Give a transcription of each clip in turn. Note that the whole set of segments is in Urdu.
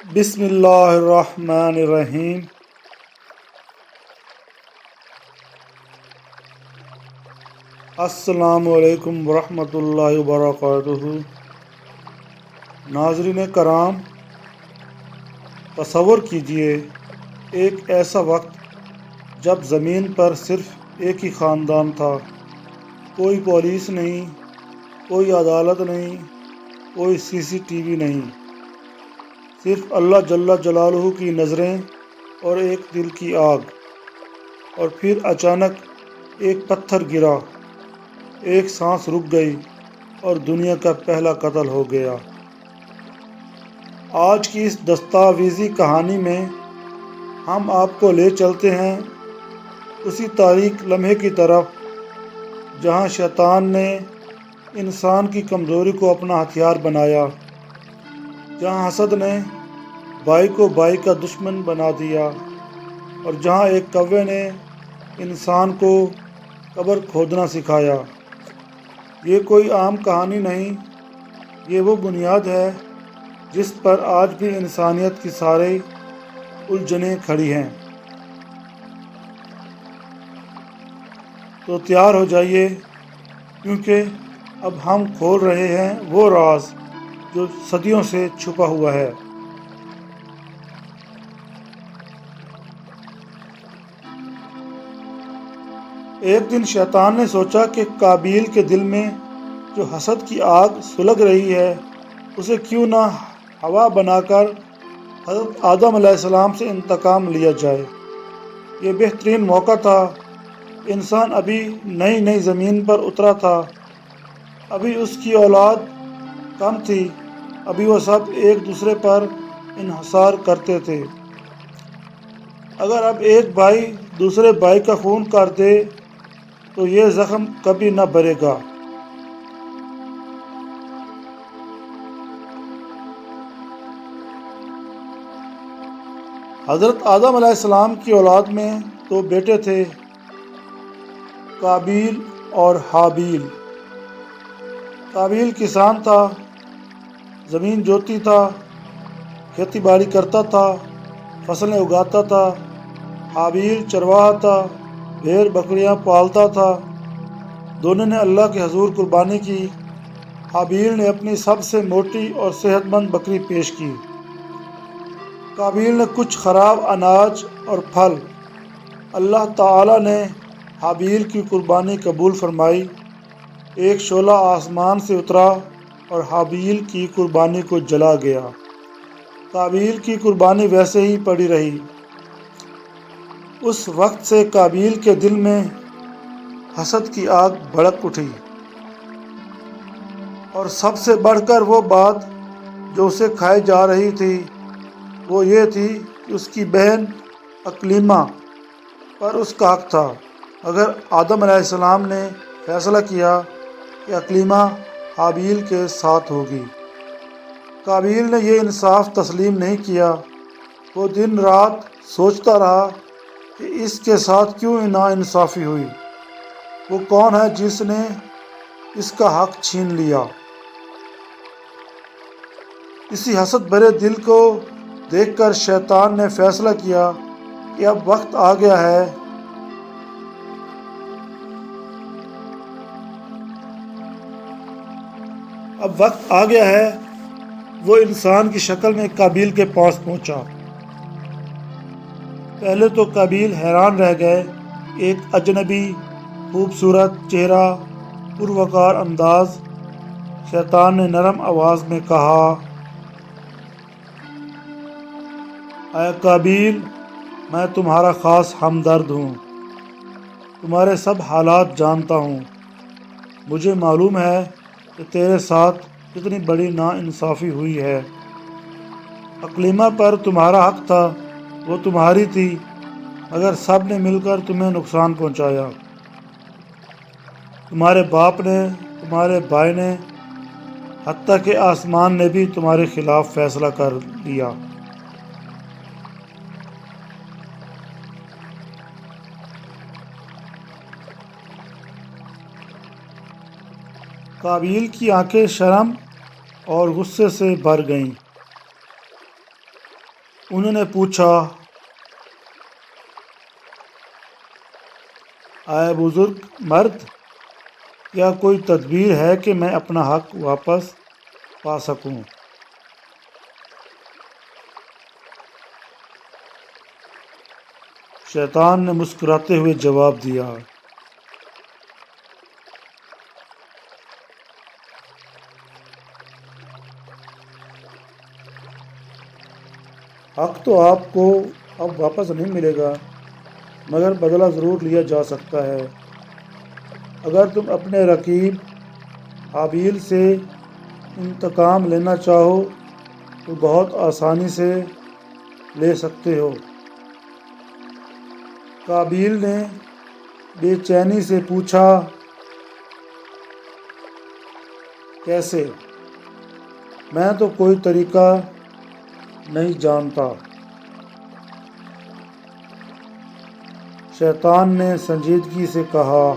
بسم اللہ الرحمن الرحیم۔ السلام علیکم ورحمۃ اللہ وبرکاتہ۔ ناظرین کرام، تصور کیجئے ایک ایسا وقت جب زمین پر صرف ایک ہی خاندان تھا، کوئی پولیس نہیں، کوئی عدالت نہیں، کوئی سی سی ٹی وی نہیں، صرف اللہ جل جلالہ کی نظریں اور ایک دل کی آگ۔ اور پھر اچانک ایک پتھر گرا، ایک سانس رک گئی اور دنیا کا پہلا قتل ہو گیا۔ آج کی اس دستاویزی کہانی میں ہم آپ کو لے چلتے ہیں اسی تاریک لمحے کی طرف جہاں شیطان نے انسان کی کمزوری کو اپنا ہتھیار بنایا، جہاں حسد نے بھائی کو بھائی کا دشمن بنا دیا، اور جہاں ایک کوے نے انسان کو قبر کھودنا سکھایا۔ یہ کوئی عام کہانی نہیں، یہ وہ بنیاد ہے جس پر آج بھی انسانیت کی ساری الجھنیں کھڑی ہیں۔ تو تیار ہو جائیے، کیونکہ اب ہم کھول رہے ہیں وہ راز جو صدیوں سے چھپا ہوا ہے۔ ایک دن شیطان نے سوچا کہ قابیل کے دل میں جو حسد کی آگ سلگ رہی ہے، اسے کیوں نہ ہوا بنا کر حضرت آدم علیہ السلام سے انتقام لیا جائے۔ یہ بہترین موقع تھا۔ انسان ابھی نئی نئی زمین پر اترا تھا، ابھی اس کی اولاد کم تھی، ابھی وہ سب ایک دوسرے پر انحصار کرتے تھے۔ اگر اب ایک بھائی دوسرے بھائی کا خون کر دے تو یہ زخم کبھی نہ بھرے گا۔ حضرت آدم علیہ السلام کی اولاد میں دو بیٹے تھے، قابیل اور حابیل۔ قابیل کسان تھا، زمین جوتی تھا، کھیتی باڑی کرتا تھا، فصلیں اگاتا تھا۔ حابیل چرواہا تھا، بھیڑ بکریاں پالتا تھا۔ دونوں نے اللہ کے حضور قربانی کی۔ حابیل نے اپنی سب سے موٹی اور صحت مند بکری پیش کی۔ قابیل نے کچھ خراب اناج اور پھل۔ اللہ تعالیٰ نے حابیل کی قربانی قبول فرمائی۔ ایک شعلہ آسمان سے اترا اور حابیل کی قربانی کو جلا گیا۔ قابیل کی قربانی ویسے ہی پڑی رہی۔ اس وقت سے قابیل کے دل میں حسد کی آگ بھڑک اٹھی، اور سب سے بڑھ کر وہ بات جو اسے کھائی جا رہی تھی وہ یہ تھی کہ اس کی بہن اکلیمہ پر اس کا حق تھا۔ اگر آدم علیہ السلام نے فیصلہ کیا کہ اکلیمہ حابیل کے ساتھ ہوگی، قابیل نے یہ انصاف تسلیم نہیں کیا۔ وہ دن رات سوچتا رہا کہ اس کے ساتھ کیوں ناانصافی ہوئی، وہ کون ہے جس نے اس کا حق چھین لیا۔ اسی حسد بھرے دل کو دیکھ کر شیطان نے فیصلہ کیا کہ اب وقت آ گیا ہے وہ انسان کی شکل میں قابیل کے پاس پہنچا۔ پہلے تو قابیل حیران رہ گئے۔ ایک اجنبی، خوبصورت چہرہ، پروقار انداز۔ شیطان نے نرم آواز میں کہا، اے قابیل، میں تمہارا خاص ہمدرد ہوں، تمہارے سب حالات جانتا ہوں۔ مجھے معلوم ہے کہ تیرے ساتھ کتنی بڑی ناانصافی ہوئی ہے۔ اکلیمہ پر تمہارا حق تھا، وہ تمہاری تھی، مگر سب نے مل کر تمہیں نقصان پہنچایا۔ تمہارے باپ نے، تمہارے بھائی نے، حتیٰ کہ آسمان نے بھی تمہارے خلاف فیصلہ کر لیا۔ قابیل کی آنکھیں شرم اور غصے سے بھر گئیں۔ انہوں نے پوچھا، اے بزرگ مرد، کیا کوئی تدبیر ہے کہ میں اپنا حق واپس پا سکوں؟ شیطان نے مسکراتے ہوئے جواب دیا، حق تو آپ کو اب واپس نہیں ملے گا، مگر بدلہ ضرور لیا جا سکتا ہے۔ اگر تم اپنے رقیب حابیل سے انتقام لینا چاہو تو بہت آسانی سے لے سکتے ہو۔ قابیل نے بے چینی سے پوچھا، کیسے؟ میں تو کوئی طریقہ نہیں جانتا۔ شیطان نے سنجیدگی سے کہا،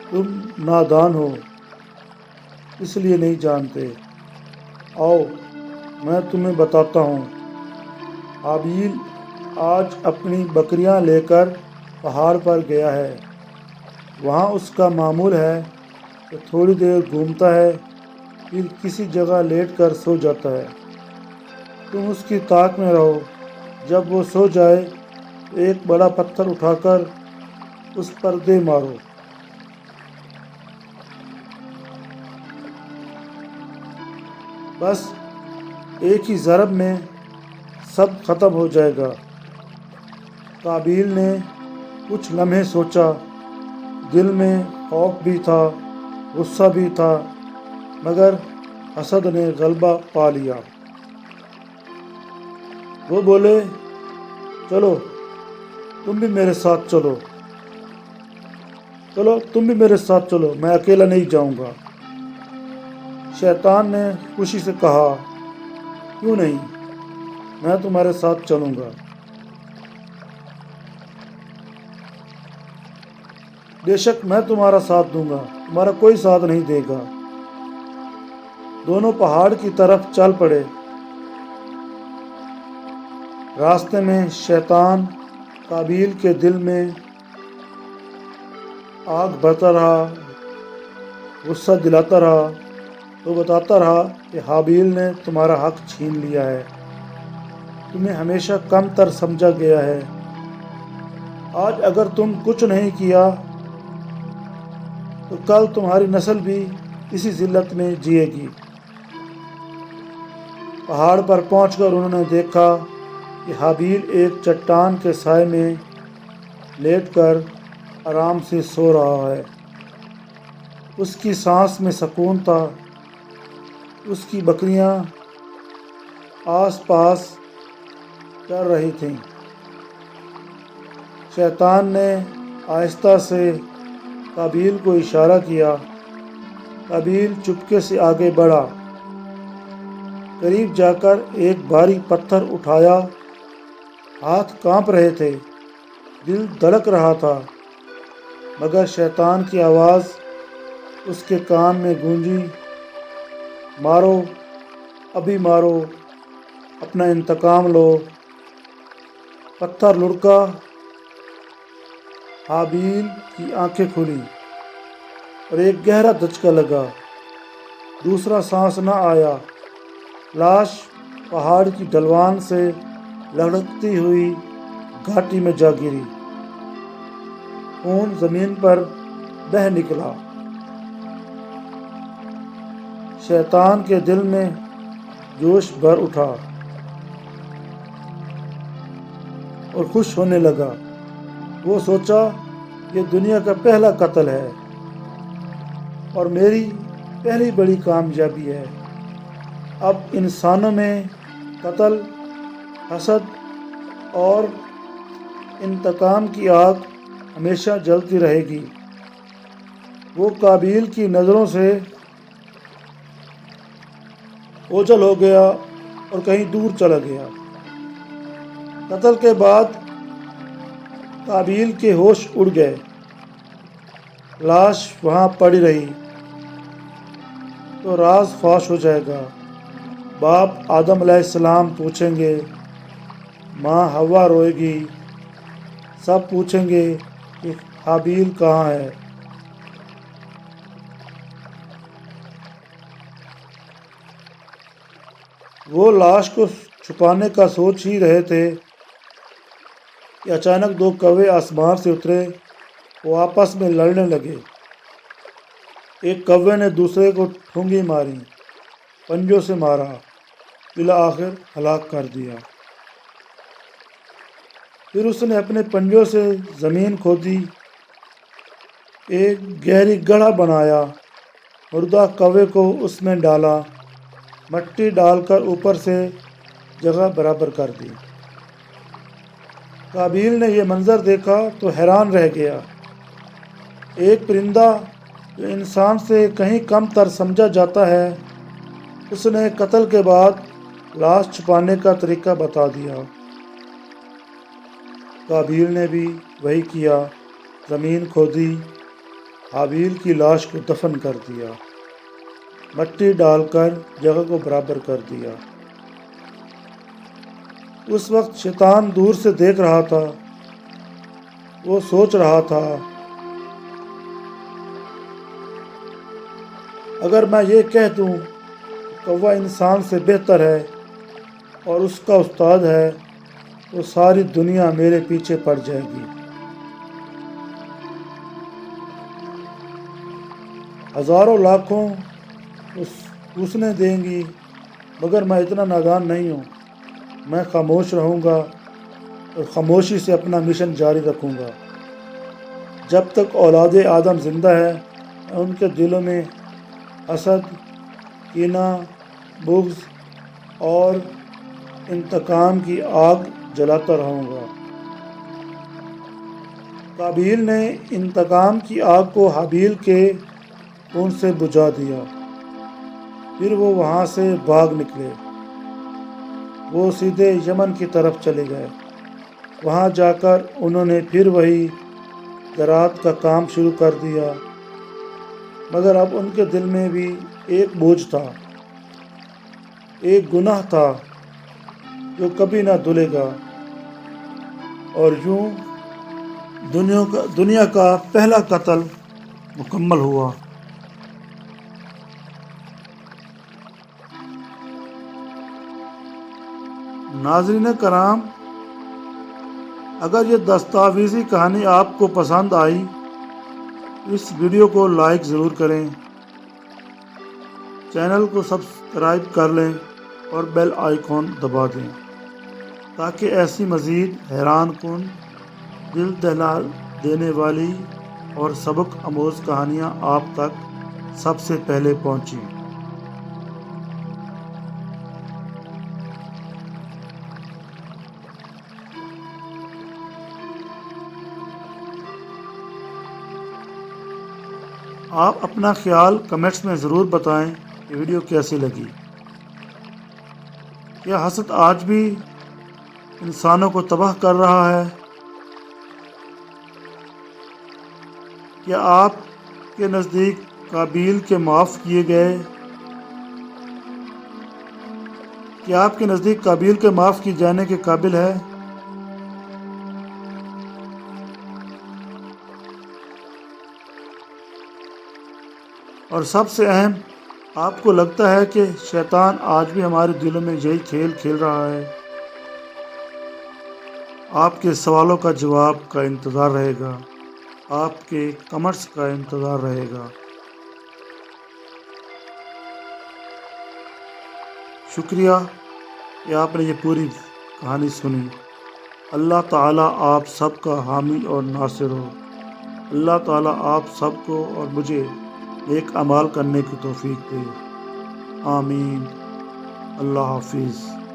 تم نادان ہو، اس لیے نہیں جانتے۔ آؤ میں تمہیں بتاتا ہوں۔ حابیل آج اپنی بکریاں لے کر پہاڑ پر گیا ہے۔ وہاں اس کا معمول ہے کہ تھوڑی دیر گھومتا ہے، پھر کسی جگہ لیٹ کر سو جاتا ہے۔ تم اس کی طاق میں رہو۔ جب وہ سو جائے تو ایک بڑا پتھر اٹھا کر اس پر دے مارو۔ بس ایک ہی ضرب میں سب ختم ہو جائے گا۔ قابیل نے کچھ لمحے سوچا، دل میں خوف بھی تھا، غصہ بھی تھا، مگر حسد نے غلبہ پا لیا۔ وہ بولے، چلو تم بھی میرے ساتھ چلو، میں اکیلا نہیں جاؤں گا۔ شیطان نے خوشی سے کہا، کیوں نہیں، میں تمہارے ساتھ چلوں گا۔ بے شک میں تمہارا ساتھ دوں گا، تمہارا کوئی ساتھ نہیں دے گا۔ دونوں پہاڑ کی طرف چل پڑے۔ راستے میں شیطان قابیل کے دل میں آگ بھرتا رہا، غصہ دلاتا رہا، تو بتاتا رہا کہ حابیل نے تمہارا حق چھین لیا ہے، تمہیں ہمیشہ کم تر سمجھا گیا ہے۔ آج اگر تم کچھ نہیں کیا تو کل تمہاری نسل بھی اسی ذلت میں جیے گی۔ پہاڑ پر پہنچ کر انہوں نے دیکھا کہ حابیل ایک چٹان کے سائے میں لیٹ کر آرام سے سو رہا ہے۔ اس کی سانس میں سکون تھا۔ اس کی بکریاں آس پاس چر رہی تھیں۔ شیطان نے آہستہ سے قابیل کو اشارہ کیا۔ قابیل چپکے سے آگے بڑھا، قریب جا کر ایک بھاری پتھر اٹھایا۔ ہاتھ کانپ رہے تھے، دل دھڑک رہا تھا، مگر شیطان کی آواز اس کے کان میں گونجی، مارو، ابھی مارو، اپنا انتقام لو۔ پتھر لڑکا، حابیل کی آنکھیں کھلی اور ایک گہرا دھچکا لگا۔ دوسرا سانس نہ آیا۔ لاش پہاڑ کی ڈھلوان سے لڑکتی ہوئی گھاٹی میں جا گری۔ خون زمین پر بہہ نکلا۔ شیطان کے دل میں جوش بھر اٹھا اور خوش ہونے لگا۔ وہ سوچا، یہ دنیا کا پہلا قتل ہے اور میری پہلی بڑی کامیابی ہے۔ اب انسانوں میں قتل، حسد اور انتقام کی آگ ہمیشہ جلتی رہے گی۔ وہ قابیل کی نظروں سے اوجھل ہو گیا اور کہیں دور چلا گیا۔ قتل کے بعد قابیل کے ہوش اڑ گئے۔ لاش وہاں پڑی رہی، تو راز فاش ہو جائے گا۔ باپ آدم علیہ السلام پوچھیں گے، ماں حوا روئے گی، سب پوچھیں گے کہ حابیل کہاں ہے؟ وہ لاش کو چھپانے کا سوچ ہی رہے تھے کہ اچانک دو کوے آسمان سے اترے، وہ آپس میں لڑنے لگے۔ ایک کوے نے دوسرے کو ٹھونگی ماری، پنجوں سے مارا، بالآخر ہلاک کر دیا۔ پھر اس نے اپنے پنجوں سے زمین کھودی، ایک گہری گڑھا بنایا، مردہ کوے کو اس میں ڈالا، مٹی ڈال کر اوپر سے جگہ برابر کر دی۔ قابیل نے یہ منظر دیکھا تو حیران رہ گیا۔ ایک پرندہ جو انسان سے کہیں کم تر سمجھا جاتا ہے، اس نے قتل کے بعد لاش چھپانے کا طریقہ بتا دیا۔ قابیل نے بھی وہی کیا، زمین کھودی، حابیل کی لاش کو دفن کر دیا، مٹی ڈال کر جگہ کو برابر کر دیا۔ اس وقت شیطان دور سے دیکھ رہا تھا۔ وہ سوچ رہا تھا، اگر میں یہ کہہ دوں کہ کوا انسان سے بہتر ہے اور اس کا استاد ہے تو ساری دنیا میرے پیچھے پڑ جائے گی۔ ہزاروں لاکھوں پوچھنے دیں گی، مگر میں اتنا نادان نہیں ہوں۔ میں خاموش رہوں گا اور خاموشی سے اپنا مشن جاری رکھوں گا۔ جب تک اولاد آدم زندہ ہے، میں ان کے دلوں میں حسد، کینہ، بغض اور انتقام کی آگ جلاتا رہوں گا۔ قابیل نے انتقام کی آگ کو حابیل کے خون سے بجھا دیا۔ پھر وہ وہاں سے بھاگ نکلے۔ وہ سیدھے یمن کی طرف چلے گئے۔ وہاں جا کر انہوں نے پھر وہی زراعت کا کام شروع کر دیا، مگر اب ان کے دل میں بھی ایک بوجھ تھا، ایک گناہ تھا جو کبھی نہ دھلے گا۔ اور یوں دنیا کا پہلا قتل مکمل ہوا۔ ناظرین کرام، اگر یہ دستاویزی کہانی آپ کو پسند آئی تو اس ویڈیو کو لائک ضرور کریں، چینل کو سبسکرائب کر لیں اور بیل آئیکن دبا دیں تاکہ ایسی مزید حیران کن، دل دہلا دینے والی اور سبق آموز کہانیاں آپ تک سب سے پہلے پہنچیں۔ آپ اپنا خیال کمنٹس میں ضرور بتائیں کہ ویڈیو کیسی لگی۔ کیا حسد آج بھی انسانوں کو تباہ کر رہا ہے؟ کیا آپ کے نزدیک قابیل کے معاف کیے گئے؟ کیا آپ کے نزدیک قابیل کے معاف کیے جانے کے قابل ہے؟ اور سب سے اہم، آپ کو لگتا ہے کہ شیطان آج بھی ہمارے دلوں میں یہی کھیل کھیل رہا ہے؟ آپ کے سوالوں کا جواب کا انتظار رہے گا، آپ کے کمنٹس کا انتظار رہے گا۔ شکریہ کہ آپ نے یہ پوری کہانی سنی۔ اللہ تعالیٰ آپ سب کا حامی اور ناصر ہو۔ اللہ تعالیٰ آپ سب کو اور مجھے نیک اعمال کرنے کی توفیق دے۔ آمین۔ اللہ حافظ۔